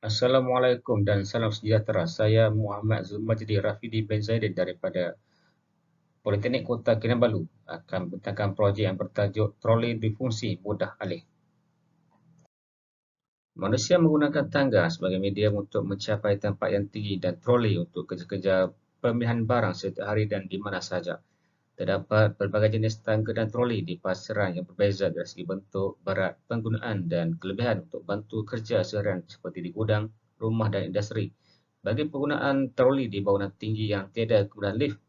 Assalamualaikum dan salam sejahtera. Saya Muhammad Zulmajdi Rafidi bin Zaidin daripada Politeknik Kota Kinabalu akan membentangkan projek yang bertajuk Troli Difungsi Mudah Alih. Manusia menggunakan tangga sebagai medium untuk mencapai tempat yang tinggi dan troli untuk kerja-kerja pemilihan barang setiap hari dan di mana sahaja. Terdapat pelbagai jenis tangga dan troli di pasaran yang berbeza dari segi bentuk, berat, penggunaan dan kelebihan untuk bantu kerja seharian seperti di gudang, rumah dan industri. Bagi penggunaan troli di bangunan tinggi yang tiada kemudahan lift,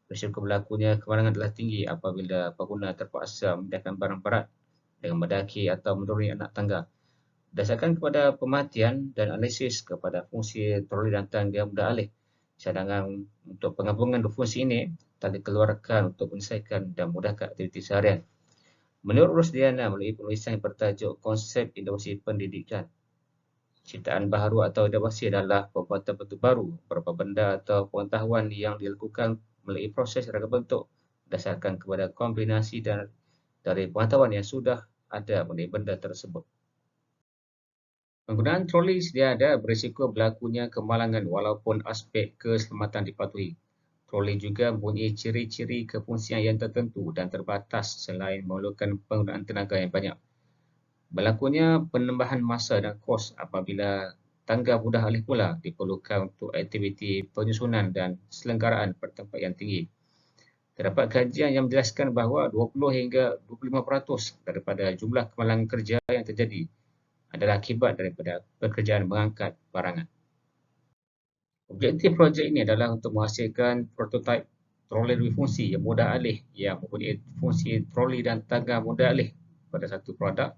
risiko berlakunya kemalangan adalah tinggi apabila pengguna terpaksa memindahkan barang berat dengan mendaki atau menuruni anak tangga. Berdasarkan kepada pematian dan analisis kepada fungsi troli dan tangga mudah alih, cadangan untuk penggabungan dua fungsi ini telah dikeluarkan untuk menyelesaikan dan memudahkan aktiviti seharian. Menurut Rosdiana melalui penulisan yang bertajuk Konsep Inovasi Pendidikan, ciptaan baharu atau inovasi adalah pembuatan bentuk baru beberapa benda atau pengetahuan yang dilakukan melalui proses ragam bentuk berdasarkan kepada kombinasi dan dari pengetahuan yang sudah ada mengenai benda tersebut. Penggunaan troli sedia ada berisiko berlakunya kemalangan walaupun aspek keselamatan dipatuhi. Troli juga mempunyai ciri-ciri kefungsian yang tertentu dan terbatas selain memerlukan penggunaan tenaga yang banyak. Berlakunya penambahan masa dan kos apabila tangga mudah alih pula diperlukan untuk aktiviti penyusunan dan selenggaraan bertempat yang tinggi. Terdapat kajian yang menjelaskan bahawa 20 hingga 25% daripada jumlah kemalangan kerja yang terjadi adalah akibat daripada pekerjaan mengangkat barangan. Objektif projek ini adalah untuk menghasilkan prototipe troli difungsi yang mudah alih yang mempunyai fungsi troli dan tangga mudah alih pada satu produk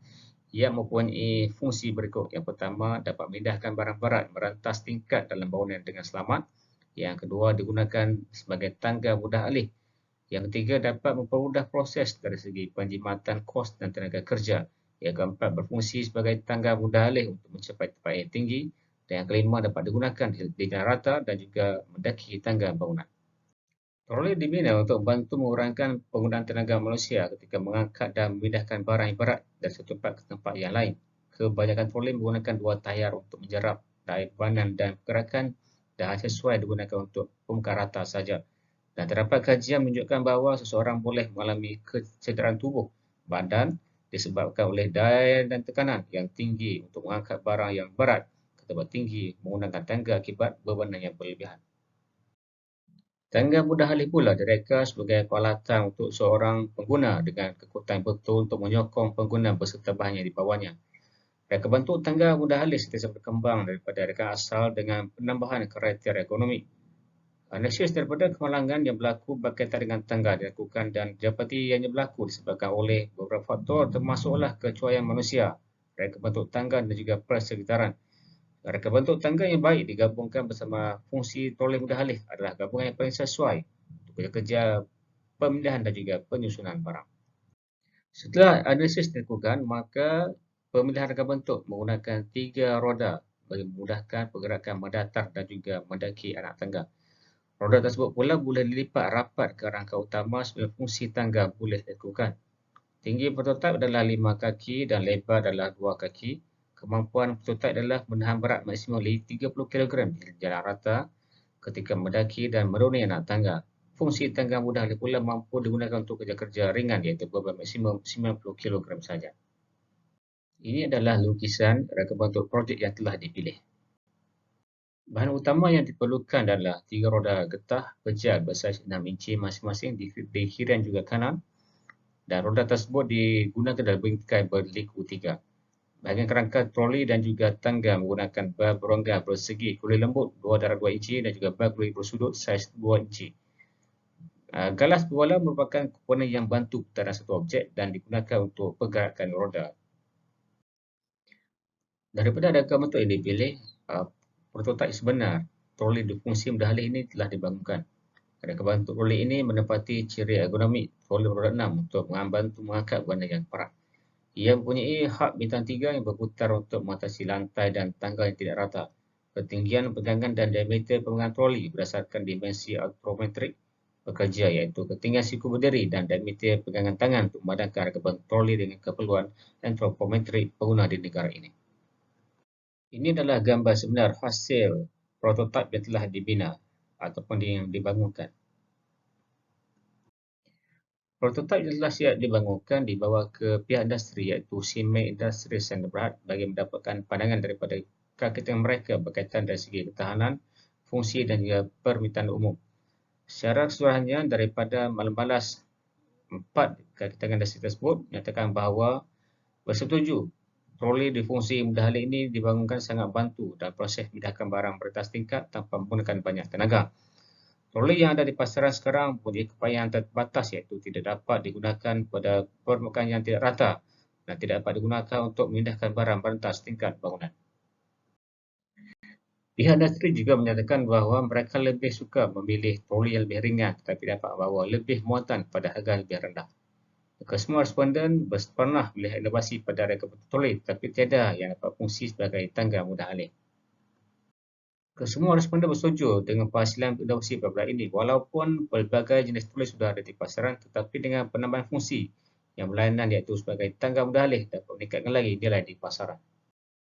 yang mempunyai fungsi berikut. Yang pertama, dapat memindahkan barang berat merantas tingkat dalam bangunan dengan selamat. Yang kedua, digunakan sebagai tangga mudah alih. Yang ketiga, dapat mempermudah proses dari segi penjimatan kos dan tenaga kerja. Yang keempat, berfungsi sebagai tangga mudah alih untuk mencapai tempat yang tinggi. Dan yang kelima, dapat digunakan di jalan rata dan juga mendaki tangga bangunan. Troli dibina untuk membantu mengurangkan penggunaan tenaga manusia ketika mengangkat dan memindahkan barang yang berat dari satu tempat ke tempat yang lain. Kebanyakan troli menggunakan dua tayar untuk menjerap daya bebanan dan pergerakan dan hanya sesuai digunakan untuk permukaan rata saja. Dan terdapat kajian menunjukkan bahawa seseorang boleh mengalami kecederaan tubuh badan disebabkan oleh daya dan tekanan yang tinggi untuk mengangkat barang yang berat ke tempat tinggi menggunakan tangga akibat bebanan yang berlebihan. Tangga mudah alih pula direka sebagai peralatan untuk seorang pengguna dengan kekuatan yang betul untuk menyokong pengguna beserta bahan yang dibawanya. Reka bentuk tangga mudah alih sentiasa berkembang daripada reka asal dengan penambahan kriteria ekonomi. Analisis daripada kemalangan yang berlaku berkaitan dengan tangga dilakukan dan didapati ianya berlaku disebabkan oleh beberapa faktor termasuklah kecuaian manusia, reka bentuk tangga dan juga persekitaran. Reka bentuk tangga yang baik digabungkan bersama fungsi troli mudah alih adalah gabungan yang paling sesuai untuk kerja-kerja pemindahan dan juga penyusunan barang. Setelah analisis dilakukan, maka pemilihan reka bentuk menggunakan 3 roda bagi memudahkan pergerakan mendatar dan juga mendaki anak tangga. Roda tersebut pula boleh dilipat rapat ke rangka utama sehingga fungsi tangga boleh dilakukan. Tinggi prototipe adalah 5 kaki dan lebar adalah 2 kaki. Kemampuan prototipe adalah menahan berat maksimum 30 kg di jalan rata ketika mendaki dan menuruni anak tangga. Fungsi tangga mudah alih pula mampu digunakan untuk kerja-kerja ringan iaitu beban maksimum 90 kg saja. Ini adalah lukisan reka bentuk projek yang telah dipilih. Bahan utama yang diperlukan adalah 3 roda getah pejal bersaiz 6 inci masing-masing di kiri dan juga kanan. Dan roda tersebut digunakan dalam bingkai berliku 3. Bahagian kerangka troli dan juga tangga menggunakan bar berongga bersegi kulit lembut 2/2 inci dan juga bar kulit bersudut saiz 2 inci. Galas berwala merupakan komponen yang bantu putaran satu objek dan digunakan untuk pergerakan roda. Daripada ragam bentuk yang dipilih, prototipe sebenar troli difungsi mudah alih ini telah dibangunkan. Reka bentuk troli ini menepati ciri ergonomik troli roda 6 untuk membantu mengangkat benda yang berat. Ia mempunyai hak bintang 3 yang berputar untuk mengatasi lantai dan tangga yang tidak rata. ketinggian pegangan dan diameter pegangan troli berdasarkan dimensi antropometrik pekerja, iaitu ketinggian siku berdiri dan diameter pegangan tangan untuk memadankan harga troli dengan keperluan antropometrik pengguna di negara ini. Ini adalah gambar sebenar hasil prototip yang telah dibina ataupun yang dibangunkan. Prototip yang telah siap dibangunkan dibawa ke pihak industri, iaitu Siemens Industries Center Berhad, bagi mendapatkan pandangan daripada kakitan mereka berkaitan dari segi ketahanan, fungsi dan juga permintaan umum. Secara keseluruhannya, daripada malam balas 4 kakitan industri tersebut menyatakan bahawa bersetuju troli difungsi mudah alih ini dibangunkan sangat bantu dalam proses pindahkan barang beratas tingkat tanpa menggunakan banyak tenaga. Troli yang ada di pasaran sekarang mempunyai kepayahan terbatas, iaitu tidak dapat digunakan pada permukaan yang tidak rata dan tidak dapat digunakan untuk memindahkan barang beratas tingkat bangunan. Pihak industri juga menyatakan bahawa mereka lebih suka memilih troli yang lebih ringan tetapi dapat membawa lebih muatan pada harga lebih rendah. Kesemua responden pernah melihat inovasi pada reka troli tetapi tiada yang dapat fungsi sebagai tangga mudah alih. Kesemua responden bersetuju dengan penghasilan inovasi pada ini walaupun pelbagai jenis troli sudah ada di pasaran, tetapi dengan penambahan fungsi yang berlainan iaitu sebagai tangga mudah alih dapat meningkatkan lagi nilai di pasaran.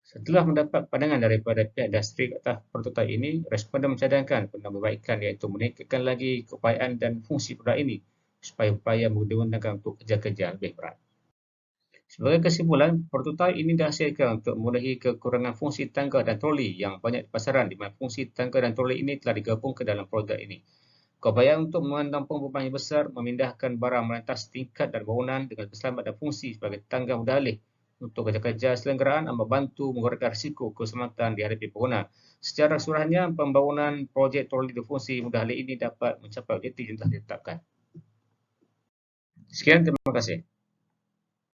Setelah mendapat pandangan daripada pihak industri atas prototip ini, responden mencadangkan penambahbaikan iaitu meningkatkan lagi keupayaan dan fungsi produk ini supaya upaya menggunakan untuk kerja-kerja lebih berat. Sebagai kesimpulan, prototip ini dihasilkan untuk memenuhi kekurangan fungsi tangga dan troli yang banyak di pasaran, di mana fungsi tangga dan troli ini telah digabung ke dalam produk ini. Keupayaan untuk menampung beban yang besar, memindahkan barang melantas tingkat dan bangunan dengan keselamatan dan fungsi sebagai tangga mudah alih untuk kerja-kerja selenggaraan amat bantu mengurangkan risiko keselamatan dihadapi pengguna. Secara keseluruhannya, pembangunan projek troli difungsi mudah alih ini dapat mencapai objektif yang telah ditetapkan. Sekian, terima kasih.